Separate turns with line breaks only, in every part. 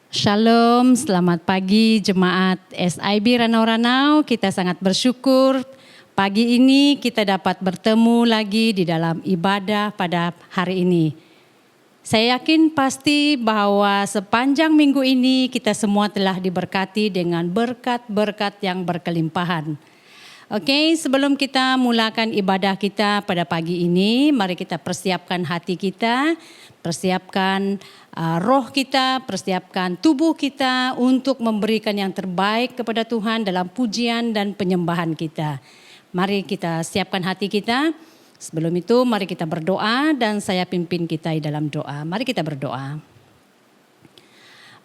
Shalom, selamat pagi jemaat SIB Ranau-Ranau. Kita sangat bersyukur pagi ini kita dapat bertemu lagi di dalam ibadah pada hari ini. Saya yakin pasti bahwa sepanjang minggu ini kita semua telah diberkati dengan berkat-berkat yang berkelimpahan. Oke, sebelum kita mulakan ibadah kita pada pagi ini, mari kita persiapkan hati kita, persiapkan roh kita, persiapkan tubuh kita untuk memberikan yang terbaik kepada Tuhan dalam pujian dan penyembahan kita. Mari kita siapkan hati kita. Sebelum itu mari kita berdoa dan saya pimpin kita di dalam doa. Mari kita berdoa.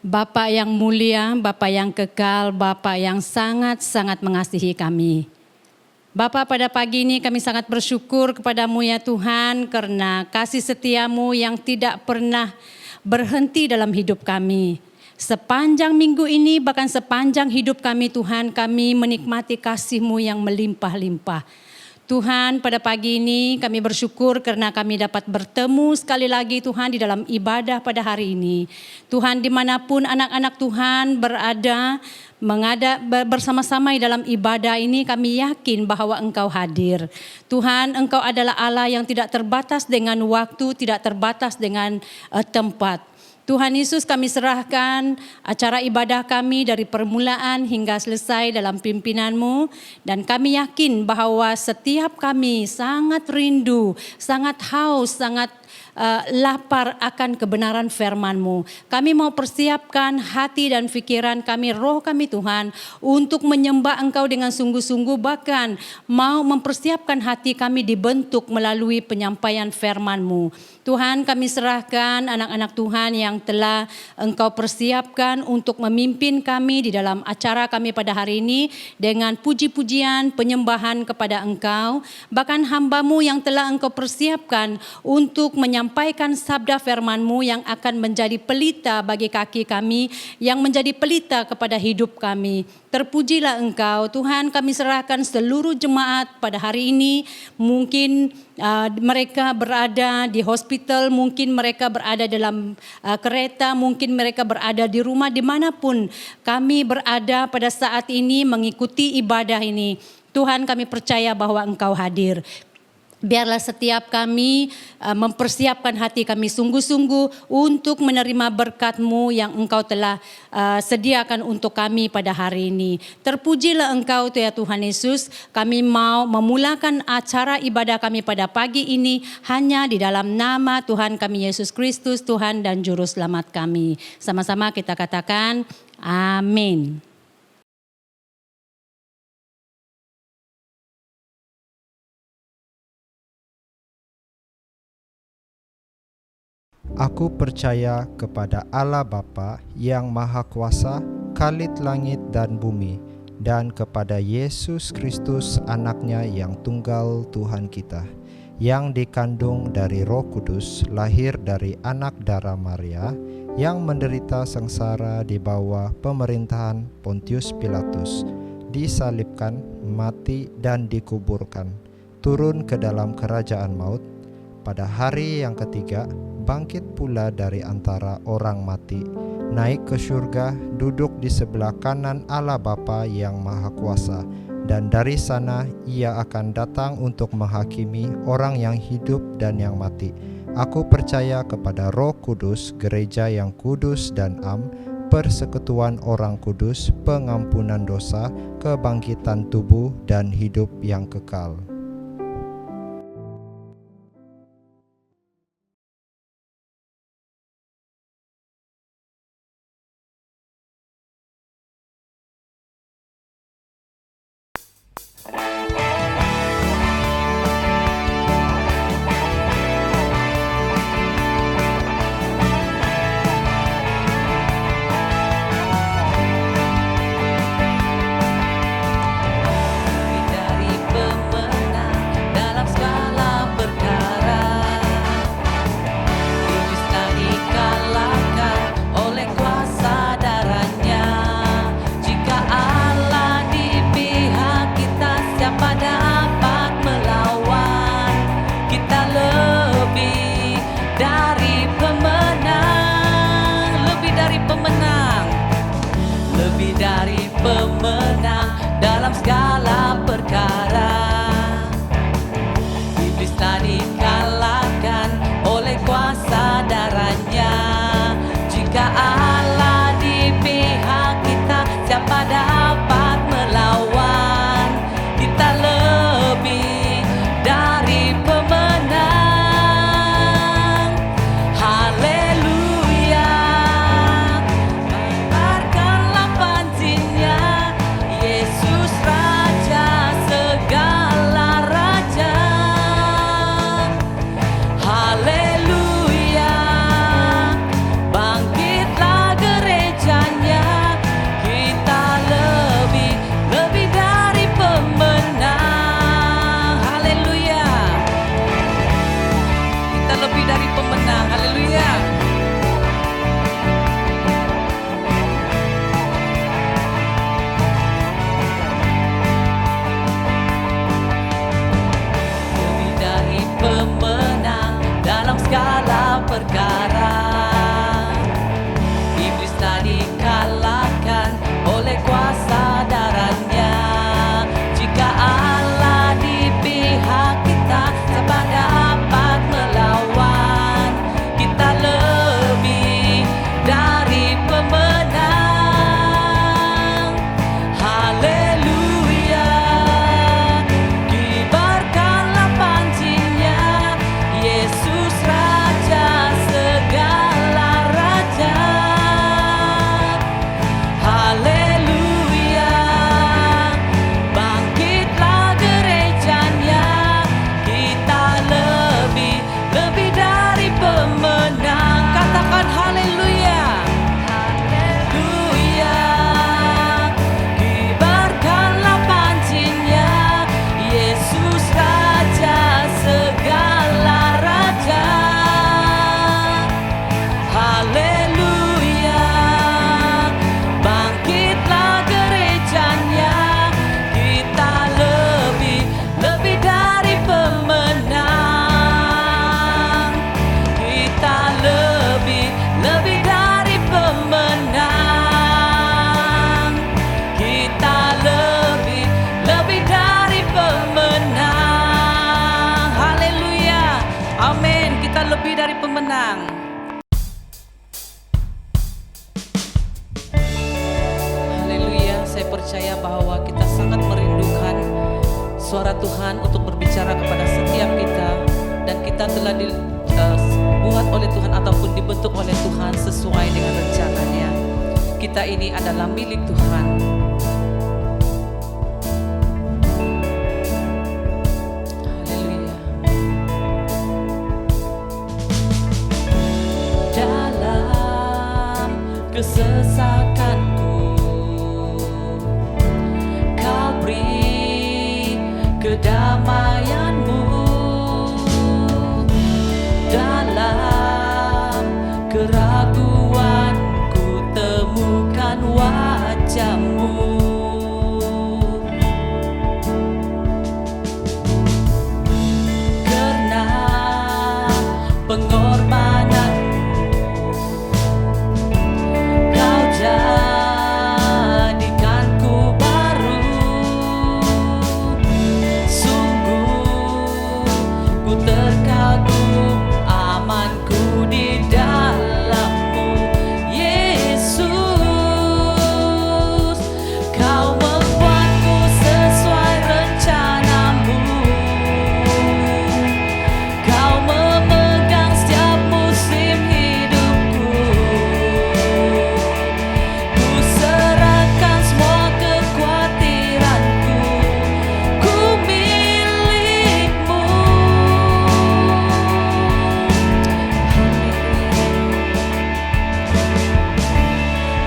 Bapa yang mulia, Bapa yang kekal, Bapa yang sangat-sangat mengasihi kami. Bapa, pada pagi ini kami sangat bersyukur kepadamu ya Tuhan karena kasih setiamu yang tidak pernah berhenti dalam hidup kami. Sepanjang minggu ini bahkan sepanjang hidup kami Tuhan, kami menikmati kasih-Mu yang melimpah-limpah. Tuhan, pada pagi ini kami bersyukur karena kami dapat bertemu sekali lagi Tuhan di dalam ibadah pada hari ini. Tuhan, dimanapun anak-anak Tuhan berada bersama-sama di dalam ibadah ini, kami yakin bahwa Engkau hadir. Tuhan, Engkau adalah Allah yang tidak terbatas dengan waktu, tidak terbatas dengan tempat. Tuhan Yesus, kami serahkan acara ibadah kami dari permulaan hingga selesai dalam pimpinanmu. Dan kami yakin bahwa setiap kami sangat rindu, sangat haus, sangat lapar akan kebenaran firman-Mu. Kami mau persiapkan hati dan pikiran kami, roh kami Tuhan, untuk menyembah Engkau dengan sungguh-sungguh, bahkan mau mempersiapkan hati kami dibentuk melalui penyampaian firman-Mu. Tuhan, kami serahkan anak-anak Tuhan yang telah Engkau persiapkan untuk memimpin kami di dalam acara kami pada hari ini dengan puji-pujian, penyembahan kepada Engkau. Bahkan hamba-Mu yang telah Engkau persiapkan untuk menyampaikan sabda firman-Mu yang akan menjadi pelita bagi kaki kami, yang menjadi pelita kepada hidup kami. Terpujilah Engkau, Tuhan. Kami serahkan seluruh jemaat pada hari ini. Mungkin mereka berada di hospital, mungkin mereka berada dalam kereta, mungkin mereka berada di rumah, dimanapun kami berada pada saat ini mengikuti ibadah ini. Tuhan, kami percaya bahwa Engkau hadir. Biarlah setiap kami mempersiapkan hati kami sungguh-sungguh untuk menerima berkat-Mu yang Engkau telah sediakan untuk kami pada hari ini. Terpujilah Engkau ya Tuhan Yesus. Kami mau memulakan acara ibadah kami pada pagi ini hanya di dalam nama Tuhan kami Yesus Kristus, Tuhan dan Juru Selamat kami. Sama-sama kita katakan amin.
Aku percaya kepada Allah Bapa yang Maha Kuasa, Khalid langit dan bumi, dan kepada Yesus Kristus anaknya yang tunggal Tuhan kita, yang dikandung dari Roh Kudus, lahir dari anak darah Maria, yang menderita sengsara di bawah pemerintahan Pontius Pilatus, disalibkan, mati dan dikuburkan, turun ke dalam kerajaan maut, pada hari yang ketiga bangkit pula dari antara orang mati, naik ke surga, duduk di sebelah kanan Allah Bapa yang Maha Kuasa, dan dari sana Ia akan datang untuk menghakimi orang yang hidup dan yang mati. Aku percaya kepada Roh Kudus, gereja yang kudus dan am, persekutuan orang kudus, pengampunan dosa, kebangkitan tubuh dan hidup yang kekal.
Dari pemenang pemenang dalam segala perkara. Iblis telah dikalahkan oleh kuasa darahnya. Jika Allah di pihak kita, siapa dapat melawan? Kita lebih dari pemenang. Haleluya, tebarkanlah pancinnya, Yesus Raja segala raja. Haleluya, bangkitlah gerejanya, kita lebih dari pemenang. Haleluya, kita lebih dari pemenang. Haleluya. Lebih dari pemenang dalam segala perkara. Iblis telah dikalahkan oleh kuasa darahnya. Jika Allah di pihak kita, siapa dapat melawan? Kita lebih dari pemenang. Haleluya, kibarkanlah pancinnya, Yesus Raja segala raja. Haleluya, bangkitlah gerejanya, kita lebih dari pemenang. Katakan haleluya. Haleluya, kibarkanlah pancinnya, Yesus Raja segala raja. Haleluya, bangkitlah gerejanya, kita lebih dari pemenang. Kita lebih dari pemenang. Kita lebih dari pemenang. Haleluya, amin. Kita lebih dari pemenang. Haleluya, saya percaya bahwa kita sangat merindukan suara Tuhan untuk berbicara kepada setiap kita, dan kita telah dibuat oleh Tuhan ataupun dibentuk oleh Tuhan sesuai dengan rencananya. Kita ini adalah milik Tuhan. Haleluya. Dalam kesesakanku, Kau beri kedamaian-Mu. Dalam keraguanku temukan wajah-Mu. Karena pengorbanan Kau jadikanku baru. Sungguh ku terkagum amanku di dalam-Mu, Yesus. Kau membuatku sesuai rencana-Mu. Kau memegang setiap musim hidupku. Ku serahkan semua kekhawatiranku, ku milik-Mu.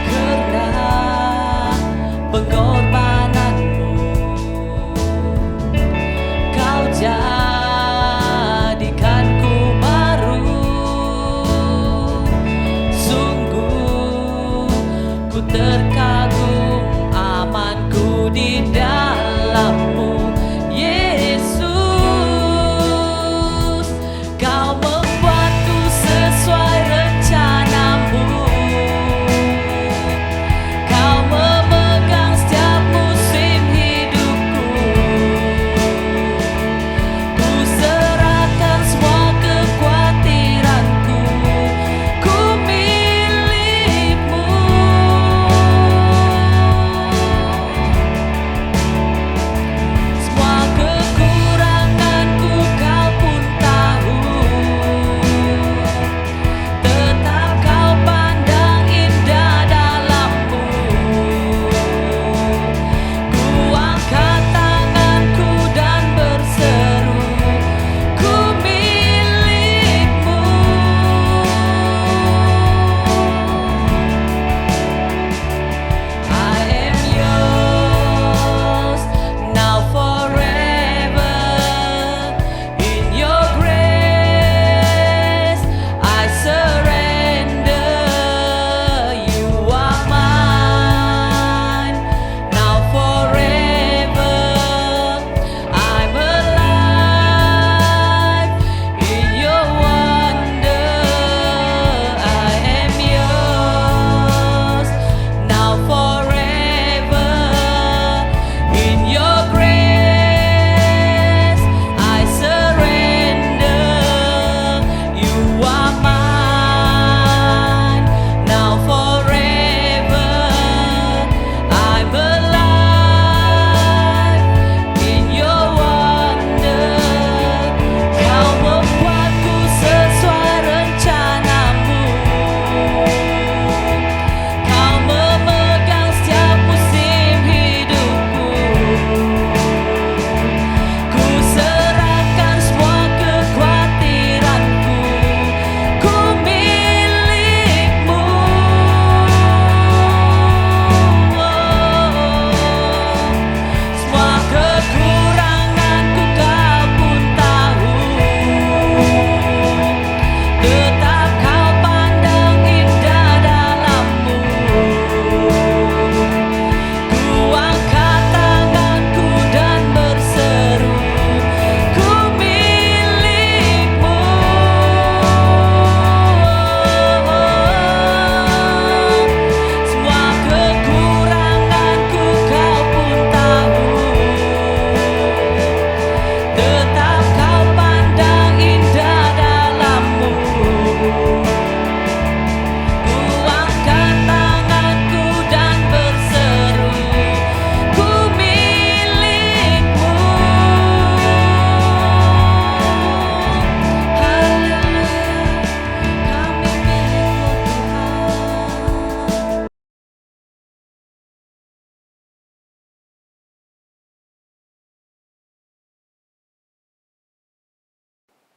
Karena pengorbanan-Mu, Kau jadikanku baru. Sungguh ku terkagum amanku di dalam-Mu, Yesus. Kau membuatku sesuai rencana-Mu. Kau memegang setiap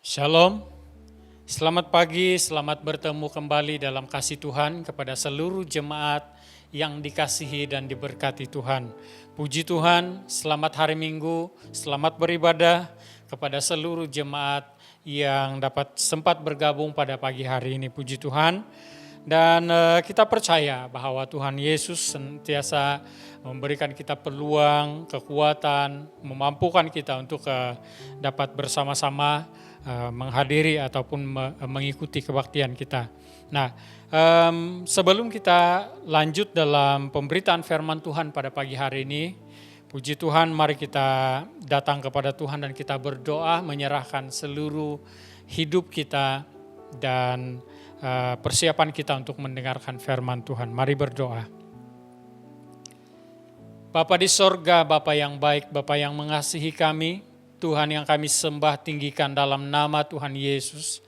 Shalom, selamat pagi, selamat bertemu kembali dalam kasih Tuhan kepada seluruh jemaat yang dikasihi dan diberkati Tuhan. Puji Tuhan, selamat hari Minggu, selamat beribadah kepada seluruh jemaat yang dapat sempat bergabung pada pagi hari ini. Puji Tuhan. Dan kita percaya bahwa Tuhan Yesus sentiasa memberikan kita peluang, kekuatan, memampukan kita untuk dapat bersama-sama menghadiri ataupun mengikuti kebaktian kita. Nah, sebelum kita lanjut dalam pemberitaan firman Tuhan pada pagi hari ini, puji Tuhan, mari kita datang kepada Tuhan dan kita berdoa menyerahkan seluruh hidup kita dan persiapan kita untuk mendengarkan firman Tuhan. Mari berdoa. Bapa di sorga, Bapa yang baik, Bapa yang mengasihi kami, Tuhan yang kami sembah tinggikan dalam nama Tuhan Yesus.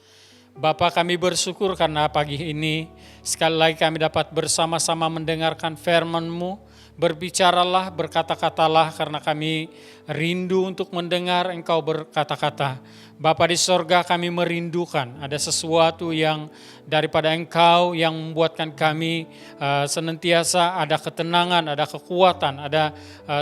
Bapa, kami bersyukur karena pagi ini sekali lagi kami dapat bersama-sama mendengarkan firman-Mu. Berbicaralah, berkata-katalah karena kami rindu untuk mendengar Engkau berkata-kata. Bapa di sorga, kami merindukan ada sesuatu yang daripada Engkau yang membuatkan kami senantiasa ada ketenangan, ada kekuatan, ada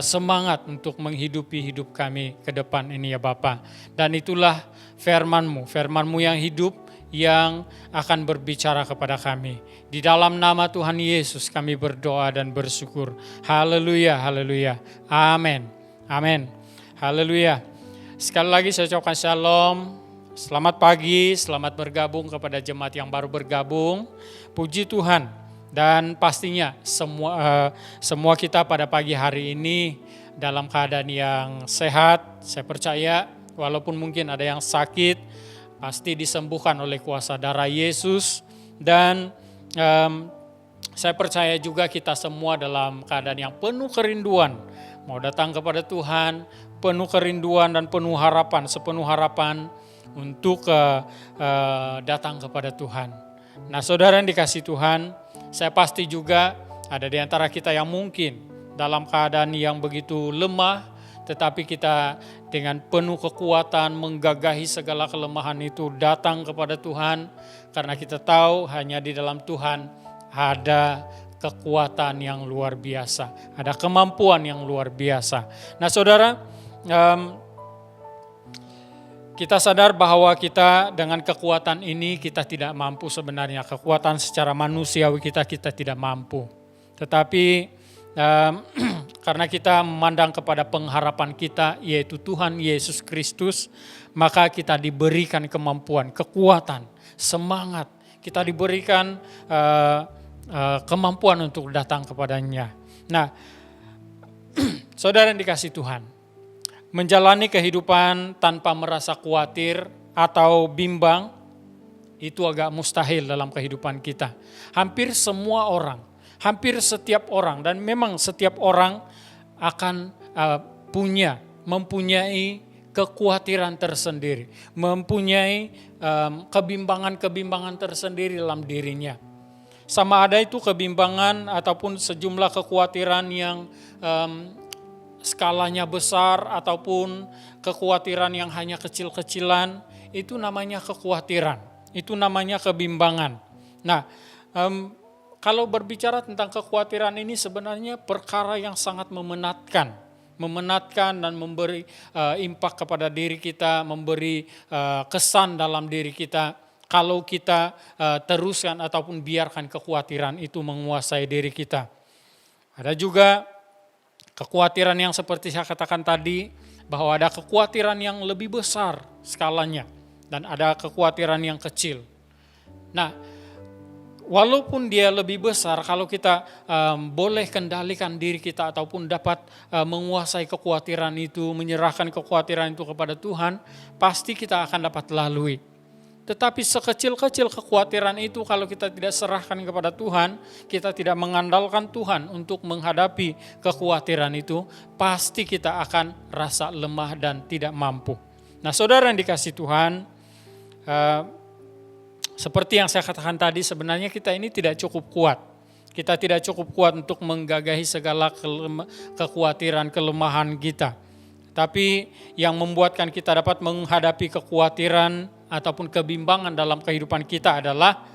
semangat untuk menghidupi hidup kami ke depan ini ya Bapa. Dan itulah firman-Mu, firman-Mu yang hidup, yang akan berbicara kepada kami. Di dalam nama Tuhan Yesus kami berdoa dan bersyukur. Haleluya, haleluya. Amin, amin. Haleluya. Sekali lagi saya ucapkan shalom. Selamat pagi, selamat bergabung kepada jemaat yang baru bergabung. Puji Tuhan. Dan pastinya semua kita pada pagi hari ini dalam keadaan yang sehat. Saya percaya walaupun mungkin ada yang sakit, pasti disembuhkan oleh kuasa darah Yesus. Dan saya percaya juga kita semua dalam keadaan yang penuh kerinduan mau datang kepada Tuhan, penuh kerinduan dan penuh harapan, sepenuh harapan untuk datang kepada Tuhan. Nah, saudara yang dikasihi Tuhan, saya pasti juga ada di antara kita yang mungkin dalam keadaan yang begitu lemah, tetapi kita dengan penuh kekuatan menggagahi segala kelemahan itu datang kepada Tuhan. Karena kita tahu hanya di dalam Tuhan ada kekuatan yang luar biasa. Ada kemampuan yang luar biasa. Nah saudara, kita sadar bahwa kita dengan kekuatan ini kita tidak mampu sebenarnya. Kekuatan secara manusiawi kita tidak mampu. Tetapi karena kita memandang kepada pengharapan kita yaitu Tuhan Yesus Kristus, maka kita diberikan kemampuan, kekuatan, semangat. Kita diberikan kemampuan untuk datang kepadanya. Nah, saudara yang dikasihi Tuhan, menjalani kehidupan tanpa merasa khawatir atau bimbang itu agak mustahil dalam kehidupan kita. Hampir semua orang, hampir setiap orang, dan memang setiap orang akan mempunyai kekhawatiran tersendiri, mempunyai kebimbangan-kebimbangan tersendiri dalam dirinya. Sama ada itu kebimbangan ataupun sejumlah kekhawatiran yang skalanya besar ataupun kekhawatiran yang hanya kecil-kecilan, itu namanya kekhawatiran, itu namanya kebimbangan. Nah, kalau berbicara tentang kekhawatiran ini sebenarnya perkara yang sangat memenatkan dan memberi impak kepada diri kita, memberi kesan dalam diri kita kalau kita teruskan ataupun biarkan kekhawatiran itu menguasai diri kita. Ada juga kekhawatiran yang seperti saya katakan tadi, bahwa ada kekhawatiran yang lebih besar skalanya dan ada kekhawatiran yang kecil. Nah, walaupun dia lebih besar, kalau kita boleh kendalikan diri kita ataupun dapat menguasai kekhawatiran itu, menyerahkan kekhawatiran itu kepada Tuhan, pasti kita akan dapat lalui. Tetapi sekecil-kecil kekhawatiran itu kalau kita tidak serahkan kepada Tuhan, kita tidak mengandalkan Tuhan untuk menghadapi kekhawatiran itu, pasti kita akan rasa lemah dan tidak mampu. Nah, saudara yang dikasihi Tuhan, seperti yang saya katakan tadi, sebenarnya kita ini tidak cukup kuat. Kita tidak cukup kuat untuk menggagahi segala kekhawatiran, kelemahan kita. Tetapi yang membuatkan kita dapat menghadapi kekhawatiran ataupun kebimbangan dalam kehidupan kita adalah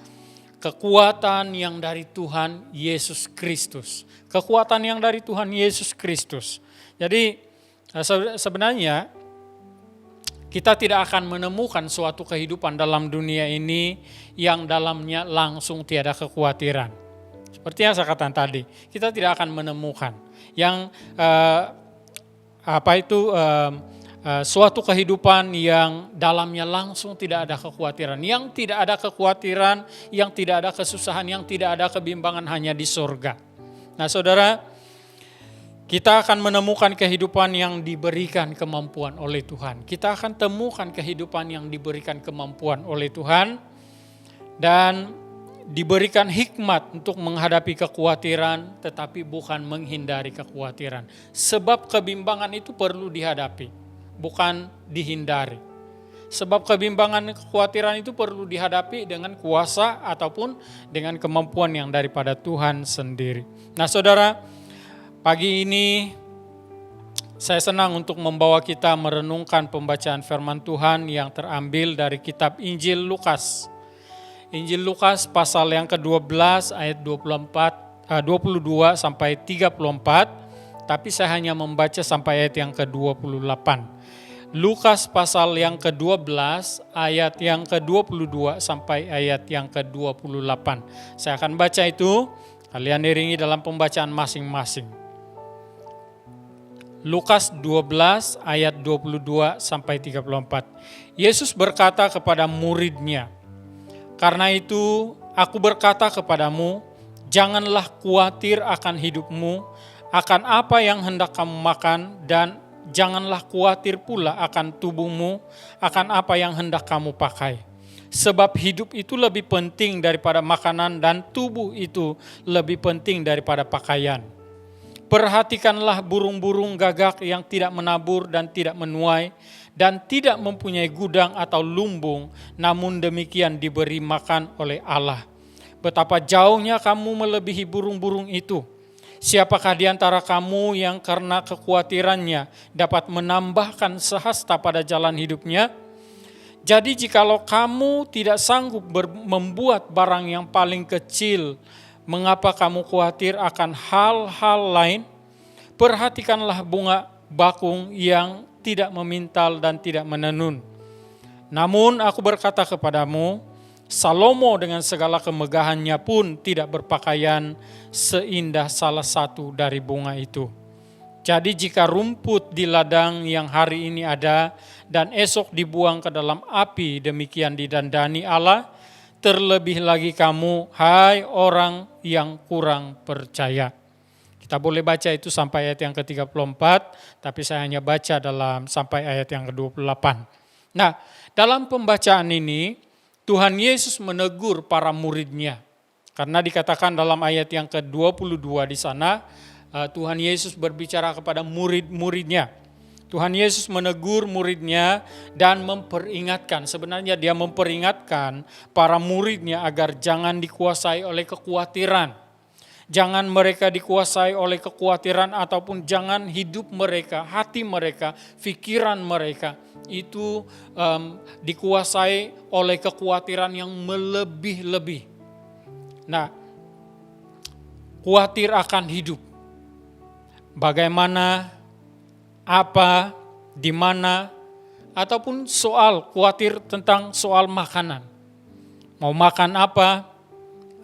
kekuatan yang dari Tuhan Yesus Kristus. Kekuatan yang dari Tuhan Yesus Kristus. Jadi sebenarnya kita tidak akan menemukan suatu kehidupan dalam dunia ini yang dalamnya langsung tiada kekhawatiran. Seperti yang saya katakan tadi, kita tidak akan menemukan yang suatu kehidupan yang dalamnya langsung tidak ada kekhawatiran, yang tidak ada kekhawatiran, yang tidak ada kesusahan, yang tidak ada kebimbangan hanya di surga. Nah saudara, kita akan menemukan kehidupan yang diberikan kemampuan oleh Tuhan. Kita akan temukan kehidupan yang diberikan kemampuan oleh Tuhan dan diberikan hikmat untuk menghadapi kekhawatiran, tetapi bukan menghindari kekhawatiran. Sebab kebimbangan itu perlu dihadapi, bukan dihindari. Sebab kebimbangan kekhawatiran itu perlu dihadapi dengan kuasa ataupun dengan kemampuan yang daripada Tuhan sendiri. Nah saudara, pagi ini saya senang untuk membawa kita merenungkan pembacaan firman Tuhan yang terambil dari kitab Injil Lukas. Injil Lukas pasal yang ke-12 ayat 22 sampai 34, tapi saya hanya membaca sampai ayat yang ke-28. Lukas pasal yang ke-12 ayat yang ke-22 sampai ayat yang ke-28. Saya akan baca itu, kalian iringi dalam pembacaan masing-masing. Lukas 12 ayat 22 sampai 34. Yesus berkata kepada murid-Nya, "Karena itu aku berkata kepadamu, janganlah khawatir akan hidupmu, akan apa yang hendak kamu makan, dan janganlah khawatir pula akan tubuhmu, akan apa yang hendak kamu pakai. Sebab hidup itu lebih penting daripada makanan dan tubuh itu lebih penting daripada pakaian. Perhatikanlah burung-burung gagak yang tidak menabur dan tidak menuai, dan tidak mempunyai gudang atau lumbung, namun demikian diberi makan oleh Allah. Betapa jauhnya kamu melebihi burung-burung itu. Siapakah di antara kamu yang karena kekhawatirannya dapat menambahkan sehasta pada jalan hidupnya? Jadi jikalau kamu tidak sanggup membuat barang yang paling kecil, mengapa kamu khawatir akan hal-hal lain? Perhatikanlah bunga bakung yang tidak memintal dan tidak menenun. Namun aku berkata kepadamu, Salomo dengan segala kemegahannya pun tidak berpakaian seindah salah satu dari bunga itu. Jadi jika rumput di ladang yang hari ini ada dan esok dibuang ke dalam api, demikian didandani Allah, terlebih lagi kamu, hai orang yang kurang percaya." Kita boleh baca itu sampai ayat yang ke-34, tapi saya hanya baca sampai ayat yang ke-28. Nah, dalam pembacaan ini, Tuhan Yesus menegur para murid-Nya. Karena dikatakan dalam ayat yang ke-22 di sana, Tuhan Yesus berbicara kepada murid-murid-Nya. Tuhan Yesus menegur murid-Nya dan memperingatkan. Sebenarnya dia memperingatkan para murid-Nya agar jangan dikuasai oleh kekhawatiran. Jangan mereka dikuasai oleh kekhawatiran ataupun jangan hidup mereka, hati mereka, pikiran mereka itu dikuasai oleh kekhawatiran yang melebih-lebih. Nah, khawatir akan hidup. Bagaimana, apa, di mana, ataupun khawatir tentang soal makanan. Mau makan apa,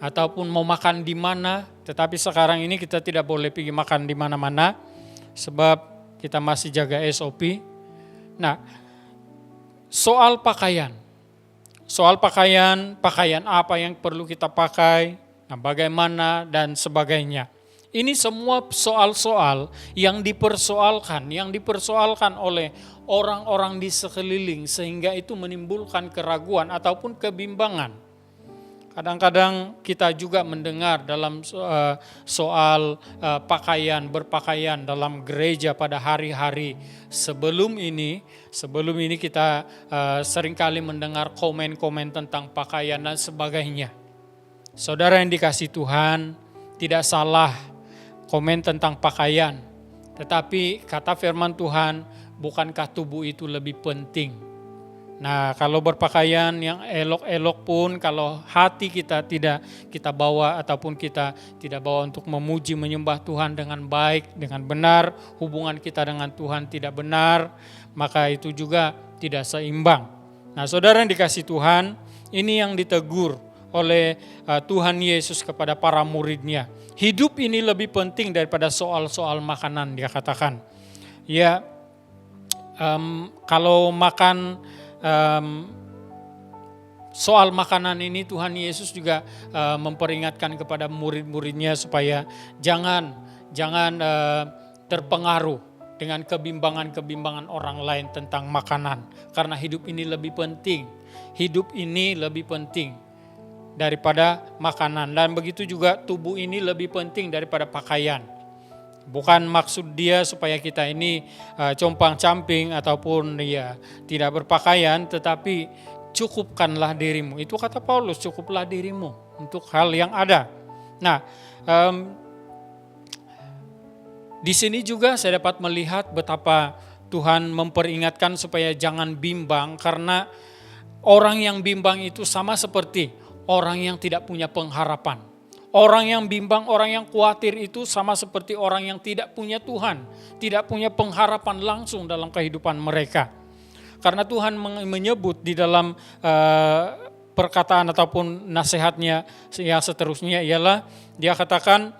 ataupun mau makan di mana. Tetapi sekarang ini kita tidak boleh pergi makan di mana-mana sebab kita masih jaga SOP. Nah, soal pakaian. Pakaian apa yang perlu kita pakai, nah bagaimana dan sebagainya. Ini semua soal-soal yang dipersoalkan oleh orang-orang di sekeliling sehingga itu menimbulkan keraguan ataupun kebimbangan. Kadang-kadang kita juga mendengar dalam soal berpakaian dalam gereja pada hari-hari sebelum ini kita seringkali mendengar komen-komen tentang pakaian dan sebagainya. Saudara yang dikasihi Tuhan, tidak salah komen tentang pakaian, tetapi kata firman Tuhan bukankah tubuh itu lebih penting? Nah, kalau berpakaian yang elok-elok pun, kalau hati kita tidak kita bawa ataupun kita tidak bawa untuk memuji menyembah Tuhan dengan baik, dengan benar, hubungan kita dengan Tuhan tidak benar, maka itu juga tidak seimbang. Nah, saudara yang dikasih Tuhan, ini yang ditegur oleh Tuhan Yesus kepada para muridnya. Hidup ini lebih penting daripada soal-soal makanan, dia katakan. Ya, kalau makan soal makanan ini Tuhan Yesus juga memperingatkan kepada murid-muridnya supaya jangan terpengaruh dengan kebimbangan-kebimbangan orang lain tentang makanan, karena hidup ini lebih penting. Hidup ini lebih penting daripada makanan, dan begitu juga tubuh ini lebih penting daripada pakaian. Bukan maksud dia supaya kita ini compang-camping ataupun ya tidak berpakaian, tetapi cukupkanlah dirimu. Itu kata Paulus, cukuplah dirimu untuk hal yang ada. Nah, di sini juga saya dapat melihat betapa Tuhan memperingatkan supaya jangan bimbang, karena orang yang bimbang itu sama seperti orang yang tidak punya pengharapan. Orang yang bimbang, orang yang khawatir itu sama seperti orang yang tidak punya Tuhan, tidak punya pengharapan langsung dalam kehidupan mereka. Karena Tuhan menyebut di dalam perkataan ataupun nasihatnya yang seterusnya ialah dia katakan,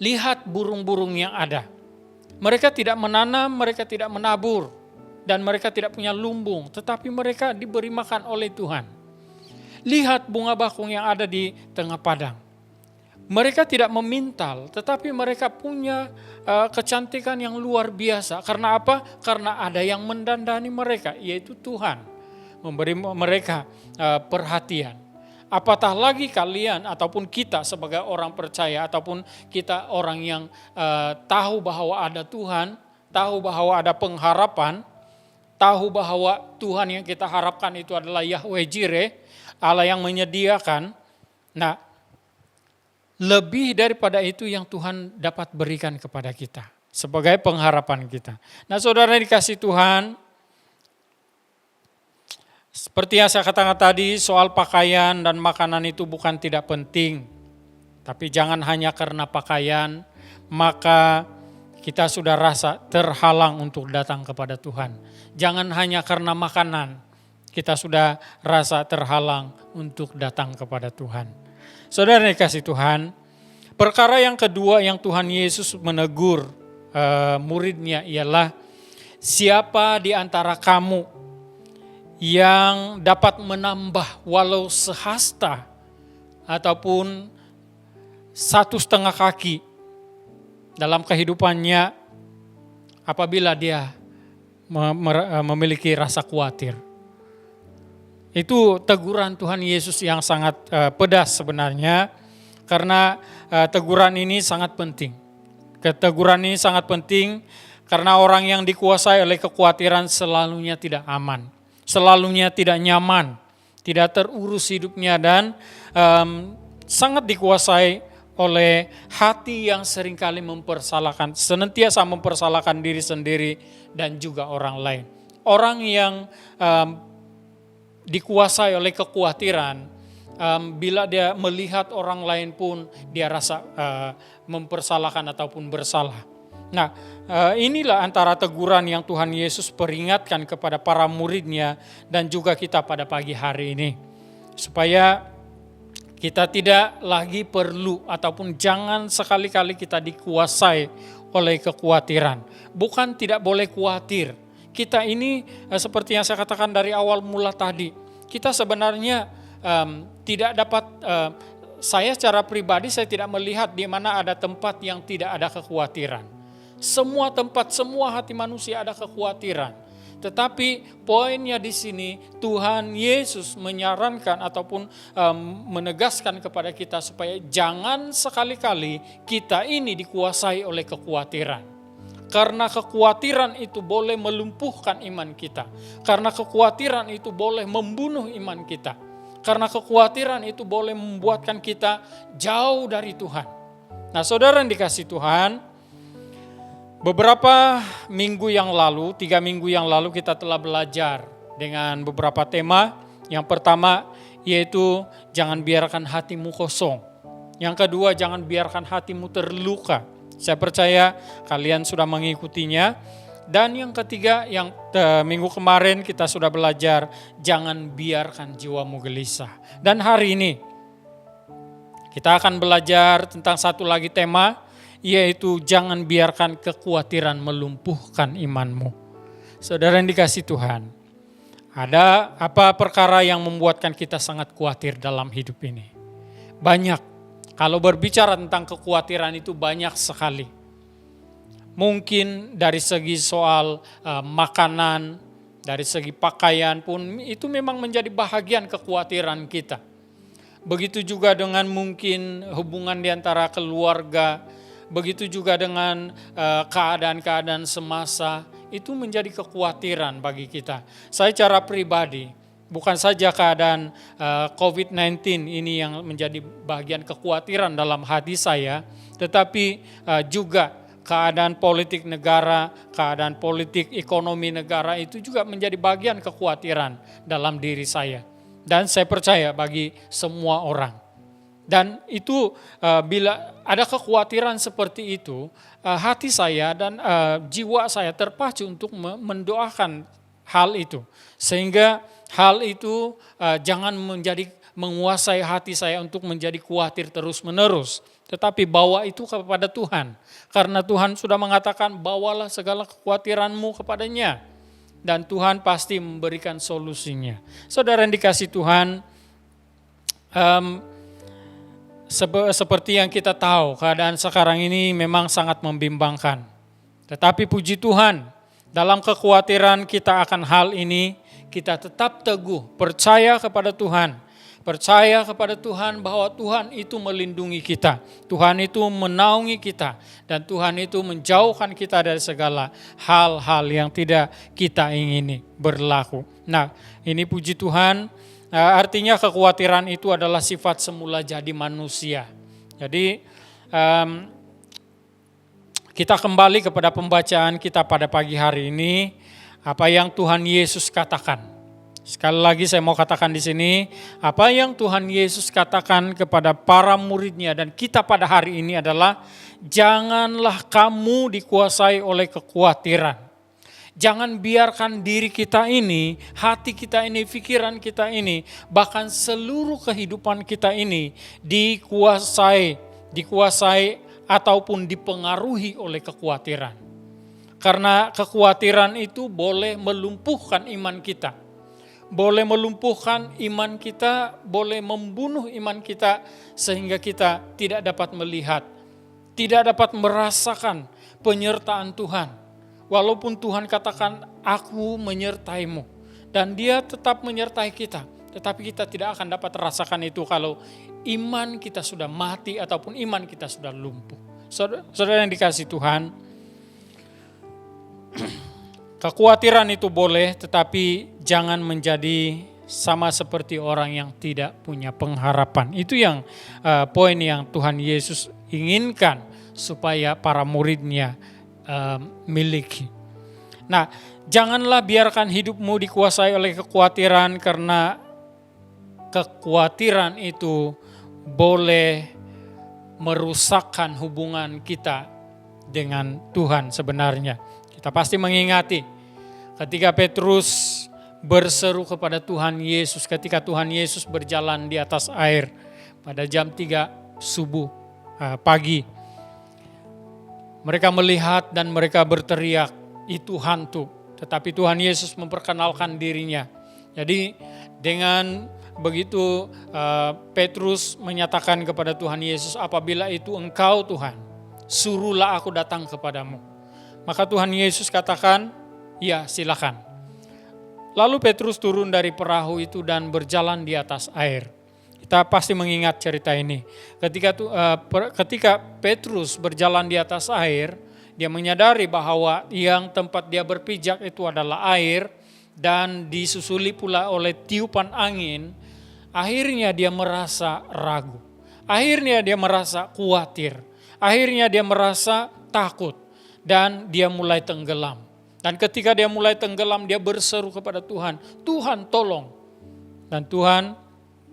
lihat burung-burung yang ada. Mereka tidak menanam, mereka tidak menabur, dan mereka tidak punya lumbung, tetapi mereka diberi makan oleh Tuhan. Lihat bunga bakung yang ada di tengah padang. Mereka tidak memintal, tetapi mereka punya kecantikan yang luar biasa. Karena apa? Karena ada yang mendandani mereka, yaitu Tuhan. Memberi mereka perhatian. Apatah lagi kalian ataupun kita sebagai orang percaya ataupun kita orang yang tahu bahwa ada Tuhan, tahu bahwa ada pengharapan, tahu bahwa Tuhan yang kita harapkan itu adalah Yahweh Jireh, Allah yang menyediakan. Nah, lebih daripada itu yang Tuhan dapat berikan kepada kita sebagai pengharapan kita. Nah, saudara dikasih Tuhan, seperti yang saya katakan tadi, soal pakaian dan makanan itu bukan tidak penting. Tapi jangan hanya karena pakaian, maka kita sudah rasa terhalang untuk datang kepada Tuhan. Jangan hanya karena makanan, kita sudah rasa terhalang untuk datang kepada Tuhan. Saudara dikasih Tuhan, perkara yang kedua yang Tuhan Yesus menegur muridnya ialah, siapa di antara kamu yang dapat menambah walau sehasta ataupun 1,5 kaki dalam kehidupannya apabila dia memiliki rasa khawatir. Itu teguran Tuhan Yesus yang sangat pedas sebenarnya, karena teguran ini sangat penting. Keteguran ini sangat penting karena orang yang dikuasai oleh kekhawatiran selalunya tidak aman, selalunya tidak nyaman, tidak terurus hidupnya, dan sangat dikuasai oleh hati yang seringkali senantiasa mempersalahkan diri sendiri dan juga orang lain. Orang yang dikuasai oleh kekhawatiran, bila dia melihat orang lain pun dia rasa mempersalahkan ataupun bersalah. Nah, inilah antara teguran yang Tuhan Yesus peringatkan kepada para muridnya dan juga kita pada pagi hari ini. Supaya kita tidak lagi perlu ataupun jangan sekali-kali kita dikuasai oleh kekhawatiran. Bukan tidak boleh khawatir. Kita ini seperti yang saya katakan dari awal mula tadi, kita sebenarnya tidak dapat, saya secara pribadi saya tidak melihat di mana ada tempat yang tidak ada kekhawatiran. Semua tempat, semua hati manusia ada kekhawatiran. Tetapi poinnya di sini Tuhan Yesus menyarankan ataupun menegaskan kepada kita supaya jangan sekali-kali kita ini dikuasai oleh kekhawatiran. Karena kekhawatiran itu boleh melumpuhkan iman kita. Karena kekhawatiran itu boleh membunuh iman kita. Karena kekhawatiran itu boleh membuatkan kita jauh dari Tuhan. Nah, saudara yang dikasih Tuhan, Beberapa minggu yang lalu, 3 minggu yang lalu kita telah belajar dengan beberapa tema. Yang pertama yaitu jangan biarkan hatimu kosong. Yang kedua, jangan biarkan hatimu terluka. Saya percaya kalian sudah mengikutinya. Dan yang ketiga, yang minggu kemarin kita sudah belajar, jangan biarkan jiwamu gelisah. Dan hari ini kita akan belajar tentang satu lagi tema, yaitu jangan biarkan kekhawatiran melumpuhkan imanmu. Saudara yang dikasihi Tuhan, ada apa perkara yang membuatkan kita sangat khawatir dalam hidup ini? Banyak. Kalau berbicara tentang kekhawatiran itu banyak sekali. Mungkin dari segi soal makanan, dari segi pakaian pun itu memang menjadi bahagian kekhawatiran kita. Begitu juga dengan mungkin hubungan di antara keluarga, begitu juga dengan keadaan-keadaan semasa, itu menjadi kekhawatiran bagi kita. Saya secara pribadi, bukan saja keadaan COVID-19 ini yang menjadi bagian kekhawatiran dalam hati saya, tetapi juga keadaan politik negara, keadaan politik ekonomi negara itu juga menjadi bagian kekhawatiran dalam diri saya. Dan saya percaya bagi semua orang. Dan itu bila ada kekhawatiran seperti itu, hati saya dan jiwa saya terpacu untuk mendoakan hal itu. Sehingga hal itu jangan menguasai hati saya untuk menjadi khawatir terus-menerus. Tetapi bawa itu kepada Tuhan. Karena Tuhan sudah mengatakan bawalah segala kekhawatiranmu kepadanya. Dan Tuhan pasti memberikan solusinya. Saudara yang dikasihi Tuhan, seperti yang kita tahu, keadaan sekarang ini memang sangat membimbangkan. Tetapi puji Tuhan, dalam kekhawatiran kita akan hal ini, kita tetap teguh, percaya kepada Tuhan. Percaya kepada Tuhan bahwa Tuhan itu melindungi kita. Tuhan itu menaungi kita. Dan Tuhan itu menjauhkan kita dari segala hal-hal yang tidak kita ingini berlaku. Nah, ini puji Tuhan. Artinya kekhawatiran itu adalah sifat semula jadi manusia. Jadi kita kembali kepada pembacaan kita pada pagi hari ini. Apa yang Tuhan Yesus katakan. Sekali lagi saya mau katakan di sini, apa yang Tuhan Yesus katakan kepada para muridnya dan kita pada hari ini adalah, janganlah kamu dikuasai oleh kekhawatiran. Jangan biarkan diri kita ini, hati kita ini, pikiran kita ini, bahkan seluruh kehidupan kita ini dikuasai ataupun dipengaruhi oleh kekhawatiran. Karena kekhawatiran itu boleh melumpuhkan iman kita. Boleh melumpuhkan iman kita, boleh membunuh iman kita sehingga kita tidak dapat melihat, tidak dapat merasakan penyertaan Tuhan. Walaupun Tuhan katakan, aku menyertaimu. Dan dia tetap menyertai kita. Tetapi kita tidak akan dapat rasakan itu kalau iman kita sudah mati ataupun iman kita sudah lumpuh. Saudara yang dikasihi Tuhan, kekhawatiran itu boleh, tetapi jangan menjadi sama seperti orang yang tidak punya pengharapan. Itu yang poin yang Tuhan Yesus inginkan supaya para muridnya miliki. Nah, janganlah biarkan hidupmu dikuasai oleh kekhawatiran, karena kekhawatiran itu boleh merusakkan hubungan kita dengan Tuhan sebenarnya. Kita pasti mengingati ketika Petrus berseru kepada Tuhan Yesus, ketika Tuhan Yesus berjalan di atas air pada jam 3 subuh pagi. Mereka melihat dan mereka berteriak, itu hantu. Tetapi Tuhan Yesus memperkenalkan dirinya. Jadi dengan begitu Petrus menyatakan kepada Tuhan Yesus, apabila itu engkau Tuhan, suruhlah aku datang kepadamu. Maka Tuhan Yesus katakan, ya silakan. Lalu Petrus turun dari perahu itu dan berjalan di atas air. Kita pasti mengingat cerita ini. Ketika Petrus berjalan di atas air, dia menyadari bahwa yang tempat dia berpijak itu adalah air dan disusuli pula oleh tiupan angin. Akhirnya dia merasa ragu. Akhirnya dia merasa khawatir. Akhirnya dia merasa takut. dan dia mulai tenggelam. Dan ketika dia mulai tenggelam, dia berseru kepada Tuhan, Tuhan tolong. Dan Tuhan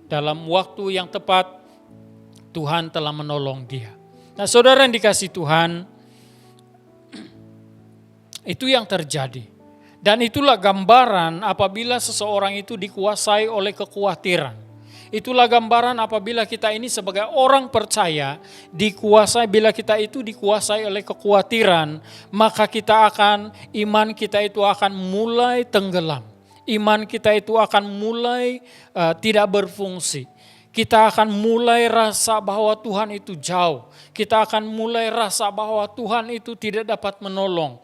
dalam waktu yang tepat, Tuhan telah menolong dia. Nah saudara yang dikasihi Tuhan, itu yang terjadi. Dan itulah gambaran apabila seseorang itu dikuasai oleh kekhawatiran. Itulah gambaran apabila kita ini sebagai orang percaya dikuasai, bila kita itu dikuasai oleh kekhawatiran, maka iman kita itu akan mulai tenggelam. Iman kita itu akan mulai tidak berfungsi. Kita akan mulai rasa bahwa Tuhan itu jauh. Kita akan mulai rasa bahwa Tuhan itu tidak dapat menolong.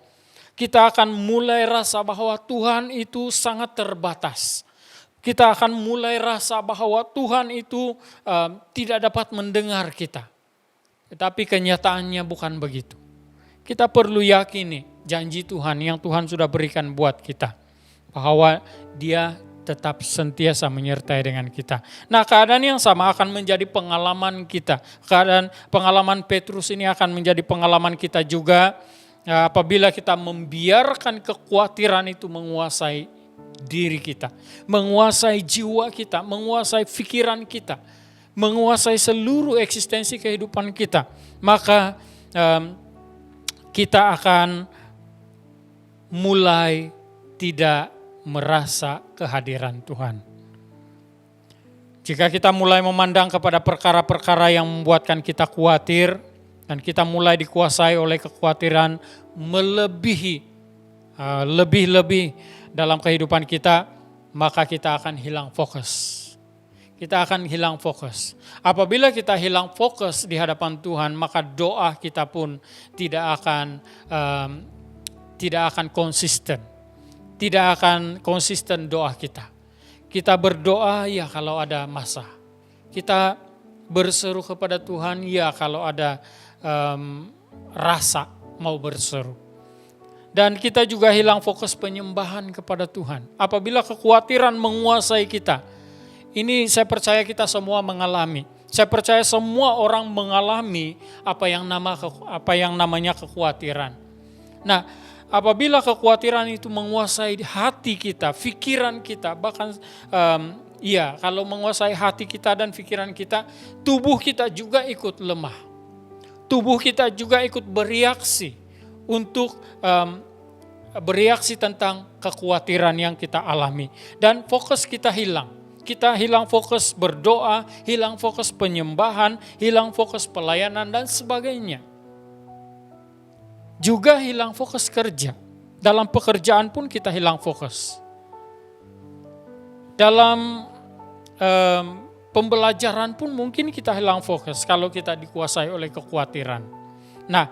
Kita akan mulai rasa bahwa Tuhan itu sangat terbatas. Kita akan mulai rasa bahwa Tuhan itu tidak dapat mendengar kita. Tetapi kenyataannya bukan begitu. Kita perlu yakini janji Tuhan yang Tuhan sudah berikan buat kita. Bahwa Dia tetap sentiasa menyertai dengan kita. Nah keadaan yang sama akan menjadi pengalaman kita. Pengalaman Petrus ini akan menjadi pengalaman kita juga. Apabila kita membiarkan kekhawatiran itu menguasai diri kita, menguasai jiwa kita, menguasai pikiran kita, menguasai seluruh eksistensi kehidupan kita, maka kita akan mulai tidak merasa kehadiran Tuhan. Jika kita mulai memandang kepada perkara-perkara yang membuatkan kita khawatir, dan kita mulai dikuasai oleh kekhawatiran melebihi, lebih-lebih dalam kehidupan kita, maka kita akan hilang fokus. Kita akan hilang fokus. Apabila kita hilang fokus di hadapan Tuhan, maka doa kita pun tidak akan konsisten. Tidak akan konsisten doa kita. Kita berdoa ya kalau ada masa. Kita berseru kepada Tuhan ya kalau ada rasa mau berseru. Dan kita juga hilang fokus penyembahan kepada Tuhan. Apabila kekhawatiran menguasai kita, ini saya percaya kita semua mengalami. Saya percaya semua orang mengalami apa yang namanya kekhawatiran. Nah, apabila kekhawatiran itu menguasai hati kita, pikiran kita, bahkan kalau menguasai hati kita dan pikiran kita, tubuh kita juga ikut lemah. Tubuh kita juga ikut bereaksi untuk bereaksi tentang kekhawatiran yang kita alami. Dan fokus kita hilang. Kita hilang fokus berdoa, hilang fokus penyembahan, hilang fokus pelayanan dan sebagainya. Juga hilang fokus kerja. Dalam pekerjaan pun kita hilang fokus. Dalam pembelajaran pun mungkin kita hilang fokus kalau kita dikuasai oleh kekhawatiran. Nah,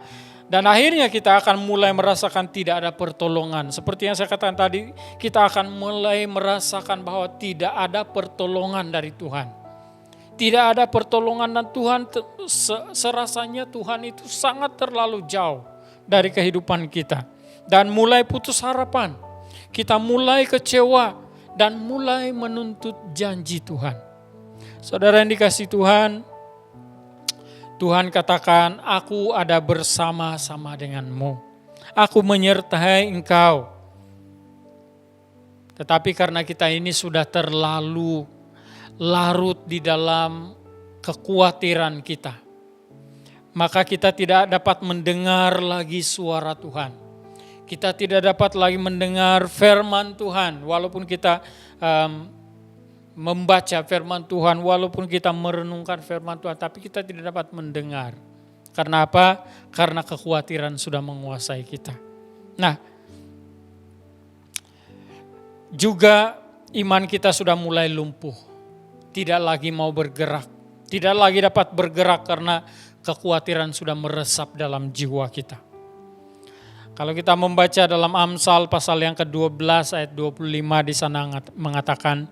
dan akhirnya kita akan mulai merasakan tidak ada pertolongan. Seperti yang saya katakan tadi, kita akan mulai merasakan bahwa tidak ada pertolongan dari Tuhan. Tidak ada pertolongan dan Tuhan serasanya Tuhan itu sangat terlalu jauh dari kehidupan kita. Dan mulai putus harapan. Kita mulai kecewa dan mulai menuntut janji Tuhan. Saudara yang dikasihi Tuhan, Tuhan katakan, aku ada bersama-sama denganmu. Aku menyertai engkau. Tetapi karena kita ini sudah terlalu larut di dalam kekhawatiran kita, maka kita tidak dapat mendengar lagi suara Tuhan. Kita tidak dapat lagi mendengar firman Tuhan, walaupun kita membaca firman Tuhan, walaupun kita merenungkan firman Tuhan, tapi kita tidak dapat mendengar. Karena apa? Karena kekhawatiran sudah menguasai kita. Nah, juga iman kita sudah mulai lumpuh. Tidak lagi mau bergerak. Tidak lagi dapat bergerak karena kekhawatiran sudah meresap dalam jiwa kita. Kalau kita membaca dalam Amsal pasal yang ke-12 ayat 25 di sana mengatakan,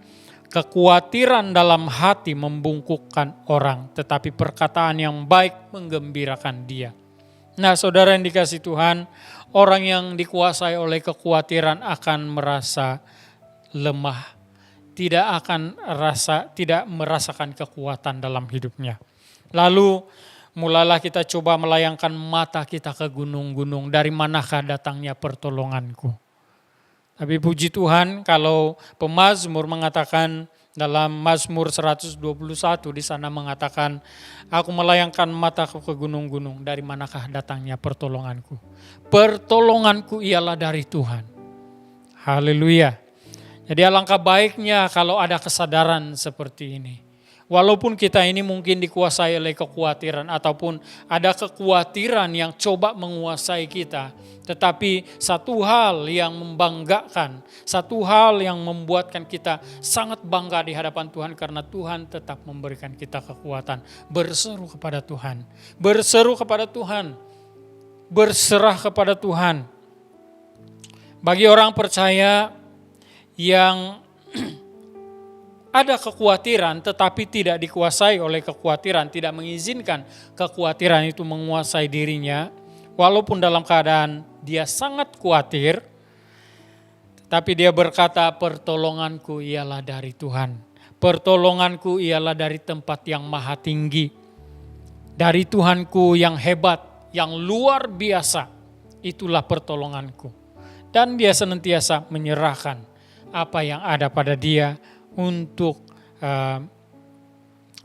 kekhawatiran dalam hati membungkukkan orang, tetapi perkataan yang baik menggembirakan dia. Nah, saudara yang dikasihi Tuhan, orang yang dikuasai oleh kekhawatiran akan merasa lemah, tidak merasakan kekuatan dalam hidupnya. Lalu mulailah kita coba melayangkan mata kita ke gunung-gunung, dari manakah datangnya pertolonganku. Tapi puji Tuhan kalau pemazmur mengatakan dalam Mazmur 121 di sana mengatakan, aku melayangkan mataku ke gunung-gunung, dari manakah datangnya pertolonganku. Pertolonganku ialah dari Tuhan. Haleluya. Jadi alangkah baiknya kalau ada kesadaran seperti ini. Walaupun kita ini mungkin dikuasai oleh kekhawatiran ataupun ada kekhawatiran yang coba menguasai kita. Tetapi satu hal yang membanggakan, satu hal yang membuatkan kita sangat bangga di hadapan Tuhan karena Tuhan tetap memberikan kita kekuatan. Berseru kepada Tuhan, berseru kepada Tuhan, berserah kepada Tuhan. Bagi orang percaya yang ada kekhawatiran tetapi tidak dikuasai oleh kekhawatiran, tidak mengizinkan kekhawatiran itu menguasai dirinya, walaupun dalam keadaan dia sangat khawatir, tapi dia berkata, pertolonganku ialah dari Tuhan. Pertolonganku ialah dari tempat yang maha tinggi. Dari Tuhanku yang hebat, yang luar biasa, itulah pertolonganku. Dan dia senantiasa menyerahkan apa yang ada pada dia untuk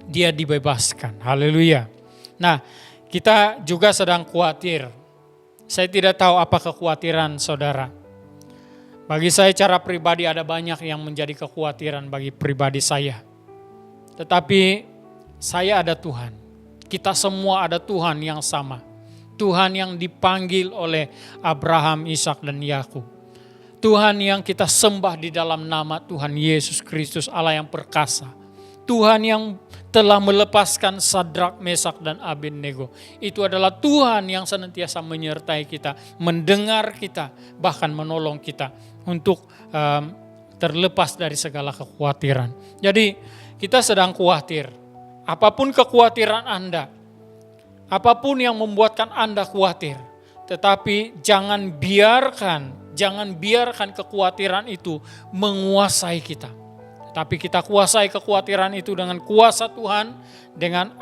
dia dibebaskan. Haleluya. Nah, kita juga sedang khawatir. Saya tidak tahu apa kekhawatiran saudara. Bagi saya cara pribadi ada banyak yang menjadi kekhawatiran bagi pribadi saya. Tetapi saya ada Tuhan. Kita semua ada Tuhan yang sama. Tuhan yang dipanggil oleh Abraham, Ishak dan Yakub. Tuhan yang kita sembah di dalam nama Tuhan Yesus Kristus, Allah yang perkasa. Tuhan yang telah melepaskan Sadrak, Mesak dan Abednego. Itu adalah Tuhan yang senantiasa menyertai kita, mendengar kita, bahkan menolong kita untuk terlepas dari segala kekhawatiran. Jadi kita sedang khawatir. Apapun kekhawatiran Anda, apapun yang membuatkan Anda khawatir, tetapi jangan biarkan kekhawatiran itu menguasai kita. Tapi kita kuasai kekhawatiran itu dengan kuasa Tuhan, dengan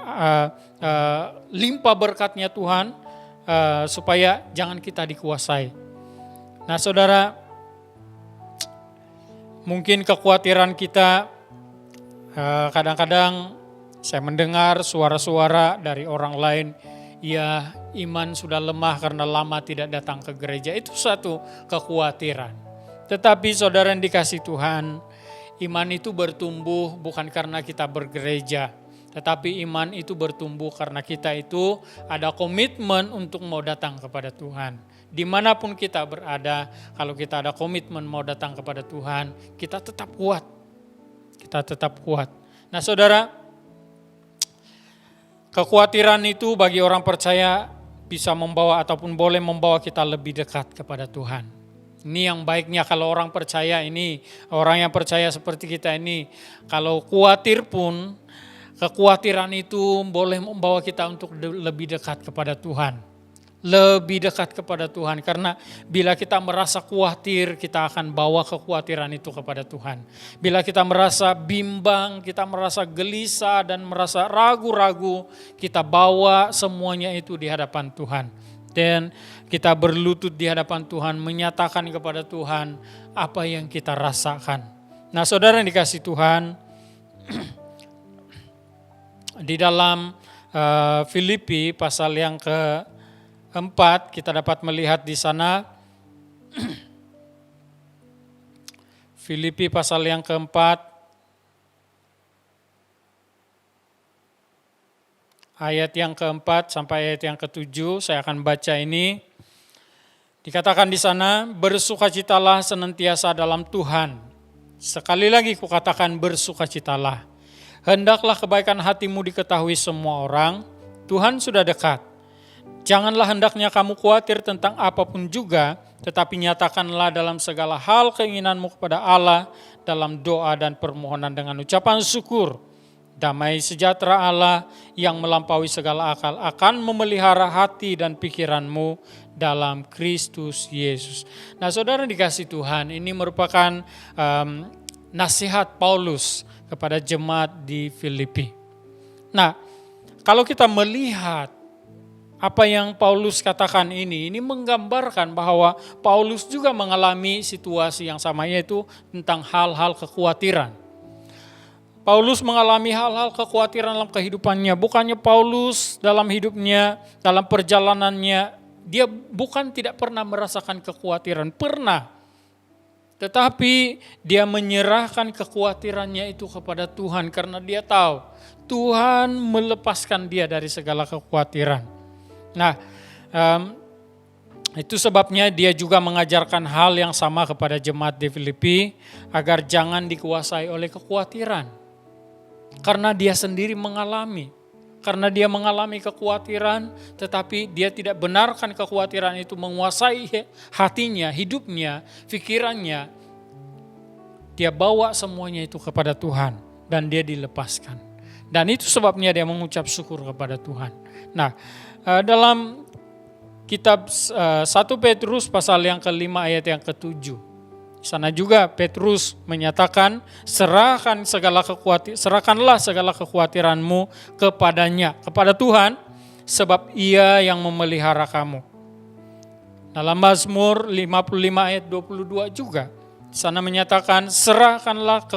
limpah berkatnya Tuhan, supaya jangan kita dikuasai. Nah saudara, mungkin kekhawatiran kita kadang-kadang saya mendengar suara-suara dari orang lain, ya iman sudah lemah karena lama tidak datang ke gereja. Itu satu kekhawatiran. Tetapi saudara yang dikasihi Tuhan, iman itu bertumbuh bukan karena kita bergereja. Tetapi iman itu bertumbuh karena kita itu ada komitmen untuk mau datang kepada Tuhan. Dimanapun kita berada, kalau kita ada komitmen mau datang kepada Tuhan, kita tetap kuat. Kita tetap kuat. Nah saudara, kekhawatiran itu bagi orang percaya bisa membawa ataupun boleh membawa kita lebih dekat kepada Tuhan. Ini yang baiknya kalau orang percaya ini, orang yang percaya seperti kita ini, kalau khawatir pun, kekhawatiran itu boleh membawa kita untuk lebih dekat kepada Tuhan. Lebih dekat kepada Tuhan, karena bila kita merasa khawatir, kita akan bawa kekhawatiran itu kepada Tuhan. Bila kita merasa bimbang, kita merasa gelisah dan merasa ragu-ragu, kita bawa semuanya itu di hadapan Tuhan. Dan kita berlutut di hadapan Tuhan, menyatakan kepada Tuhan apa yang kita rasakan. Nah saudara yang dikasihi Tuhan, di dalam Filipi pasal yang ke-4 kita dapat melihat di sana, Filipi pasal yang ke-4 ayat yang ke-4 sampai ayat yang ke-7, saya akan baca ini. Dikatakan di sana, bersukacitalah senantiasa dalam Tuhan. Sekali lagi kukatakan bersukacitalah. Hendaklah kebaikan hatimu diketahui semua orang, Tuhan sudah dekat. Janganlah hendaknya kamu khawatir tentang apapun juga, tetapi nyatakanlah dalam segala hal keinginanmu kepada Allah dalam doa dan permohonan dengan ucapan syukur. Damai sejahtera Allah yang melampaui segala akal akan memelihara hati dan pikiranmu dalam Kristus Yesus. Nah saudara dikasihi Tuhan, ini merupakan nasihat Paulus kepada jemaat di Filipi. Nah kalau kita melihat Apa yang Paulus katakan ini menggambarkan bahwa Paulus juga mengalami situasi yang sama, yaitu tentang hal-hal kekhawatiran. Paulus mengalami hal-hal kekhawatiran dalam kehidupannya. Bukannya Paulus dalam hidupnya, dalam perjalanannya, dia bukan tidak pernah merasakan kekhawatiran, pernah. Tetapi dia menyerahkan kekhawatirannya itu kepada Tuhan karena dia tahu Tuhan melepaskan dia dari segala kekhawatiran. Nah, itu sebabnya dia juga mengajarkan hal yang sama kepada jemaat di Filipi agar jangan dikuasai oleh kekhawatiran. Karena dia sendiri mengalami. Karena dia mengalami kekhawatiran, tetapi dia tidak benarkan kekhawatiran itu menguasai hatinya, hidupnya, pikirannya. Dia bawa semuanya itu kepada Tuhan dan dia dilepaskan. Dan itu sebabnya dia mengucap syukur kepada Tuhan. Nah, dalam kitab 1 Petrus pasal yang ke-5 ayat yang ke-7. Sana juga Petrus menyatakan, serahkanlah segala kekhawatiranmu kepadanya, kepada Tuhan, sebab Ia yang memelihara kamu. Dalam Mazmur 55 ayat 22 juga, sana menyatakan, serahkanlah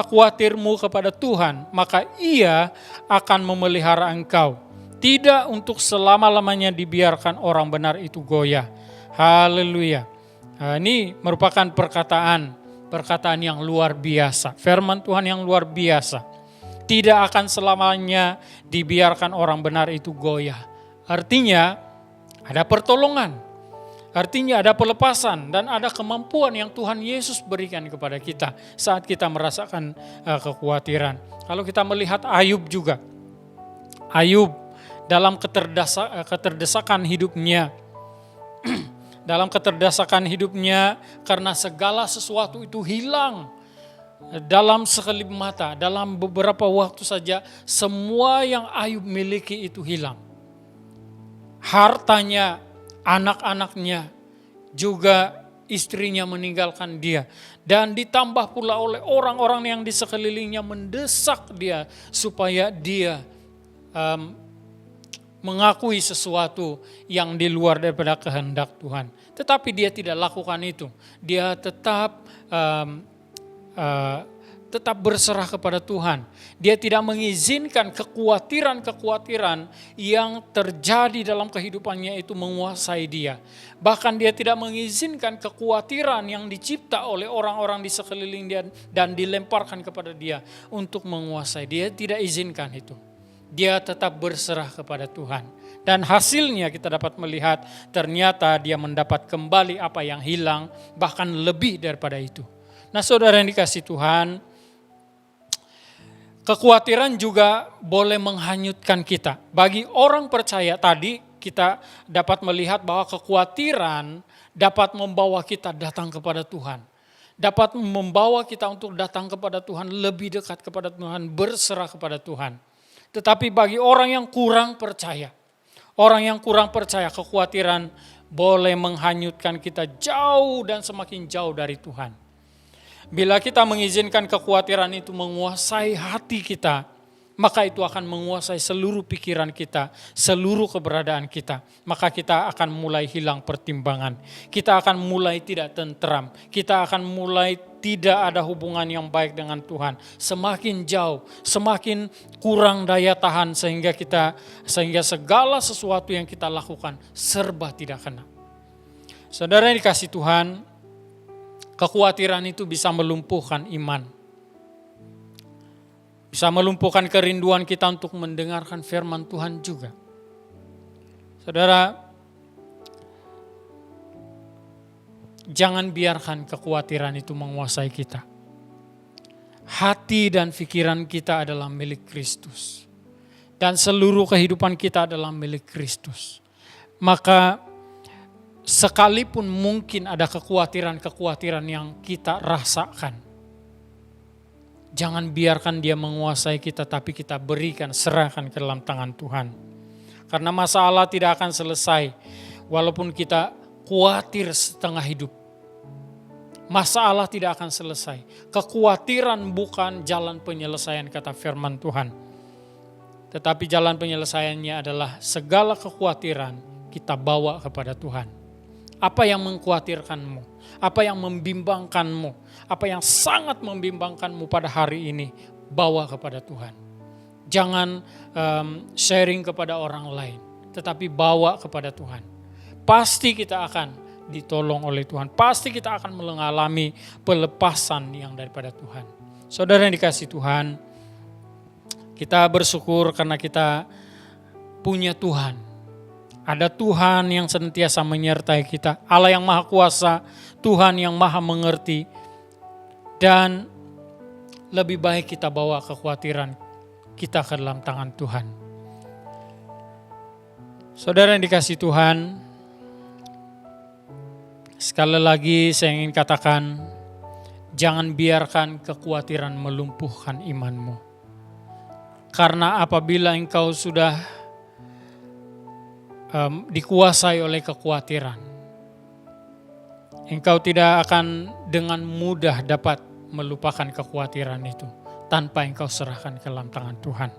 khawatirmu kepada Tuhan, maka Ia akan memelihara engkau. Tidak untuk selama-lamanya dibiarkan orang benar itu goyah. Haleluya. Ini merupakan perkataan yang luar biasa. Firman Tuhan yang luar biasa. Tidak akan selamanya dibiarkan orang benar itu goyah. Artinya ada pertolongan. Artinya ada pelepasan dan ada kemampuan yang Tuhan Yesus berikan kepada kita saat kita merasakan kekhawatiran. Kalau kita melihat Ayub juga. Ayub dalam keterdesakan hidupnya, karena segala sesuatu itu hilang dalam sekelip mata, dalam beberapa waktu saja semua yang Ayub miliki itu hilang. Hartanya, anak-anaknya, juga istrinya meninggalkan dia. Dan ditambah pula oleh orang-orang yang di sekelilingnya mendesak dia supaya dia mengakui sesuatu yang di luar daripada kehendak Tuhan. Tetapi dia tidak lakukan itu. Dia tetap berserah kepada Tuhan. Dia tidak mengizinkan kekhawatiran yang terjadi dalam kehidupannya itu menguasai dia. Bahkan dia tidak mengizinkan kekhawatiran yang dicipta oleh orang-orang di sekeliling dia dan dilemparkan kepada dia untuk menguasai. Dia tidak izinkan itu. Dia tetap berserah kepada Tuhan. Dan hasilnya kita dapat melihat ternyata dia mendapat kembali apa yang hilang, bahkan lebih daripada itu. Nah, saudara yang dikasihi Tuhan, kekhawatiran juga boleh menghanyutkan kita. Bagi orang percaya tadi kita dapat melihat bahwa kekhawatiran dapat membawa kita datang kepada Tuhan. Dapat membawa kita untuk datang kepada Tuhan, lebih dekat kepada Tuhan, berserah kepada Tuhan. Tetapi bagi orang yang kurang percaya, kekhawatiran boleh menghanyutkan kita jauh dan semakin jauh dari Tuhan. Bila kita mengizinkan kekhawatiran itu menguasai hati kita, maka itu akan menguasai seluruh pikiran kita, seluruh keberadaan kita. Maka kita akan mulai hilang pertimbangan. Kita akan mulai tidak tentram. Kita akan mulai tidak ada hubungan yang baik dengan Tuhan. Semakin jauh, semakin kurang daya tahan sehingga segala sesuatu yang kita lakukan serba tidak kena. Saudara yang dikasihi Tuhan, kekhawatiran itu bisa melumpuhkan iman. Bisa melumpuhkan kerinduan kita untuk mendengarkan firman Tuhan juga. Saudara, jangan biarkan kekhawatiran itu menguasai kita. Hati dan pikiran kita adalah milik Kristus. Dan seluruh kehidupan kita adalah milik Kristus. Maka sekalipun mungkin ada kekhawatiran yang kita rasakan, jangan biarkan dia menguasai kita, tapi kita berikan, serahkan ke dalam tangan Tuhan. Karena masalah tidak akan selesai walaupun kita khawatir setengah hidup. Masalah tidak akan selesai. Kekhawatiran bukan jalan penyelesaian, kata firman Tuhan. Tetapi jalan penyelesaiannya adalah segala kekhawatiran kita bawa kepada Tuhan. Apa yang mengkhawatirkanmu? Apa yang membimbangkanmu? Apa yang sangat membimbangkanmu pada hari ini? Bawa kepada Tuhan. Jangan sharing kepada orang lain, tetapi bawa kepada Tuhan. Pasti kita akan ditolong oleh Tuhan. Pasti kita akan mengalami pelepasan yang daripada Tuhan. Saudara yang dikasihi Tuhan, kita bersyukur karena kita punya Tuhan. Ada Tuhan yang senantiasa menyertai kita. Allah yang Maha Kuasa, Tuhan yang Maha Mengerti. Dan lebih baik kita bawa kekhawatiran kita ke dalam tangan Tuhan. Saudara yang dikasihi Tuhan, sekali lagi saya ingin katakan, jangan biarkan kekhawatiran melumpuhkan imanmu. Karena apabila engkau sudah dikuasai oleh kekhawatiran, engkau tidak akan dengan mudah dapat melupakan kekhawatiran itu tanpa engkau serahkan ke dalam tangan Tuhan.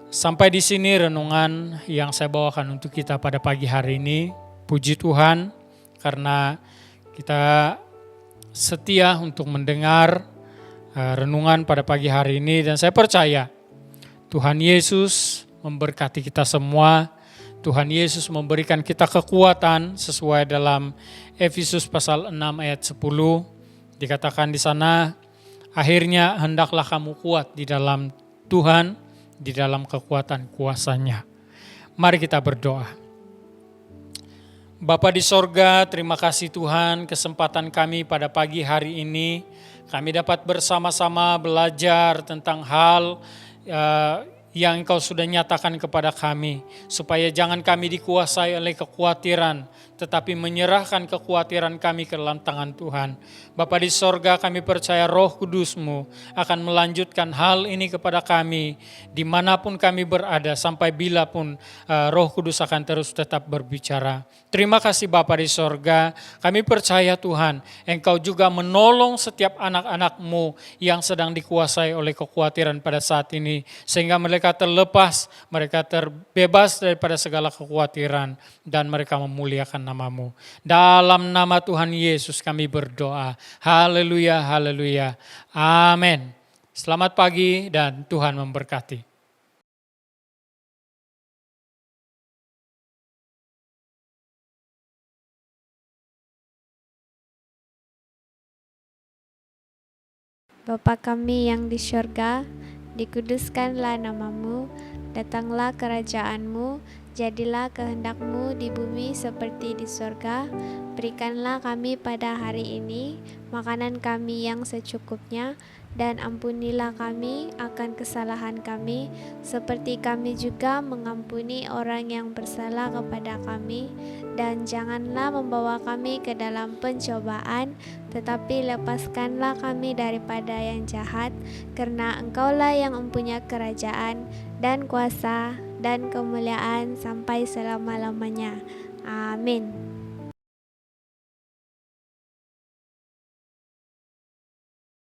Sampai di sini renungan yang saya bawakan untuk kita pada pagi hari ini. Puji Tuhan karena kita setia untuk mendengar renungan pada pagi hari ini, dan saya percaya Tuhan Yesus memberkati kita semua. Tuhan Yesus memberikan kita kekuatan sesuai dalam Efesus pasal 6 ayat 10. Dikatakan di sana, akhirnya hendaklah kamu kuat di dalam Tuhan, di dalam kekuatan kuasa-Nya. Mari kita berdoa. Bapa di sorga, terima kasih Tuhan kesempatan kami pada pagi hari ini. Kami dapat bersama-sama belajar tentang hal yang Engkau sudah nyatakan kepada kami, supaya jangan kami dikuasai oleh kekhawatiran, tetapi menyerahkan kekhawatiran kami ke dalam tangan Tuhan. Bapa di sorga, kami percaya Roh Kudus-Mu akan melanjutkan hal ini kepada kami, dimanapun kami berada, sampai bila pun Roh Kudus akan terus tetap berbicara. Terima kasih Bapa di sorga, kami percaya Tuhan, Engkau juga menolong setiap anak-anak-Mu yang sedang dikuasai oleh kekhawatiran pada saat ini, sehingga mereka terlepas, mereka terbebas daripada segala kekhawatiran, dan mereka memuliakan nama-Mu. Dalam nama Tuhan Yesus kami berdoa. Haleluya, haleluya. Amin. Selamat pagi dan Tuhan memberkati.
Bapa kami yang di syurga, dikuduskanlah nama-Mu, datanglah kerajaan-Mu, jadilah kehendak-Mu di bumi seperti di surga. Berikanlah kami pada hari ini makanan kami yang secukupnya, dan ampunilah kami akan kesalahan kami, seperti kami juga mengampuni orang yang bersalah kepada kami. Dan janganlah membawa kami ke dalam pencobaan, tetapi lepaskanlah kami daripada yang jahat, karena Engkaulah yang mempunyai kerajaan dan kuasa dan kemuliaan sampai selama-lamanya. Amin.